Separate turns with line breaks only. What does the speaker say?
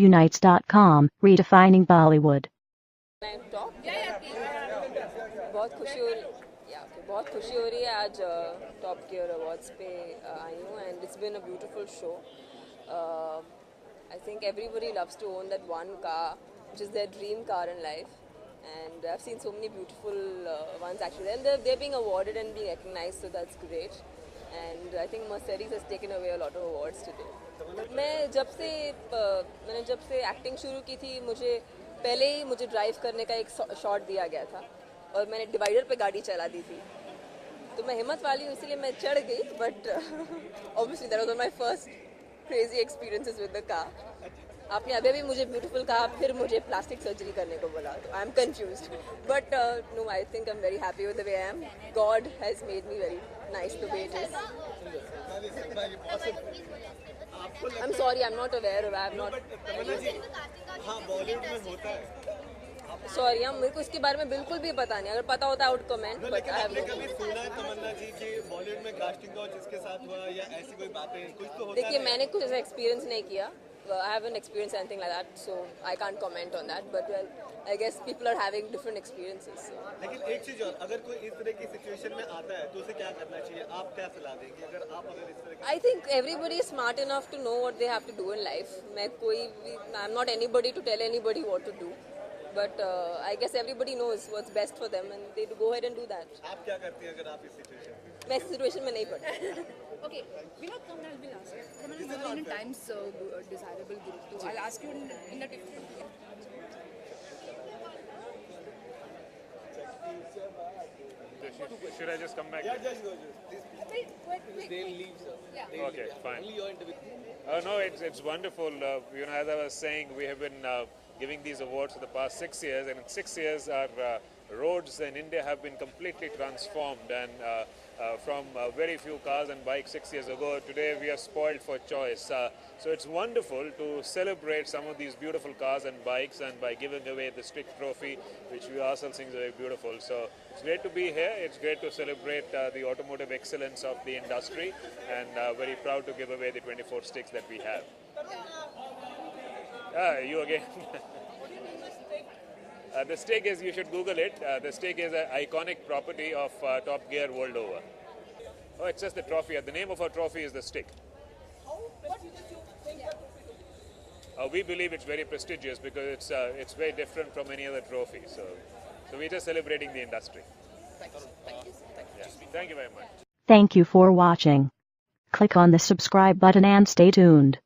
Unites.com, redefining Bollywood.
Top बहुत खुशी हो रही बहुत खुशी हो रही है आज टॉप गियर अवार्ड्स पे आई हूँ and it's been a beautiful show I think everybody loves to own that one car which is their dream car in life and I've seen so many beautiful ones actually and they're being awarded and being recognized so that's great and I think Mercedes has taken away a lot of awards today. मैंने जब से acting शुरू की थी पहले ही मुझे drive करने का एक शॉट दिया गया था और मैंने डिवाइडर पे गाड़ी चला दी थी तो मैं हिम्मत वाली हूँ इसलिए मैं चढ़ गई but obviously that was my first crazy experiences with the car. आपने अभी मुझे ब्यूटीफुल कहा फिर मुझे प्लास्टिक सर्जरी करने को बोला तो I am confused but no I think I am very happy with the way I am. God has made me very nice the way it is. I am sorry I am not aware I have not.
हाँ Bollywood में होता है.
Sorry मेरे को इसके बारे में बिल्कुल भी पता नहीं. अगर पता होता I would comment but I have
कभी सुना है तमन्ना जी कि बॉलीवुड में कास्टिंग का जिसके साथ हुआ या ऐसी कोई बातें कुछ तो होता है.
देखिए मैंने कुछ ऐसा एक्सपीरियंस नहीं किया. I haven't experienced anything like that, so I can't comment on that. But well, I guess people are having different experiences. So.
लेकिन एक चीज और अगर कोई इस तरह की सिचुएशन में आता है तो उसे क्या करना चाहिए? आप क्या सलाह देंगे अगर इस तरह
I think everybody is smart enough to know what they have to do in life. I'm not anybody to tell anybody what to do. But I guess everybody knows what's best for them and they go ahead and do that.
आप क्या करती हैं अगर आप इस situation में?
मैं इस सिचुएशन में नहीं पड़ती.
Okay, Vinod Kamra has been asked. Kamra is never in a Times desirable group. So I'll ask you in a different.
Should I just come back?
Yeah, just go. Wait. They'll leave, sir.
Yeah.
Okay, fine.
Only your interview.
No, it's wonderful. As I was saying, we have been giving these awards for the past 6 years, and in 6 years, our roads in India have been completely transformed. And from very few cars and bikes 6 years ago, today we are spoiled for choice. So it's wonderful to celebrate some of these beautiful cars and bikes, and by giving away the Stick Trophy, which we ourselves think is very beautiful. So it's great to be here. It's great to celebrate the automotive excellence of the industry, and very proud to give away the 24 sticks that we have. You again. The stick is, you should Google it. The stick is an iconic property of Top Gear world over. Oh, it's just the trophy. The name of our trophy is the stick. We believe it's very prestigious because it's very different from any other trophy. So we're just celebrating the industry. Thank you very much.
Thank you for watching. Click on the subscribe button and stay tuned.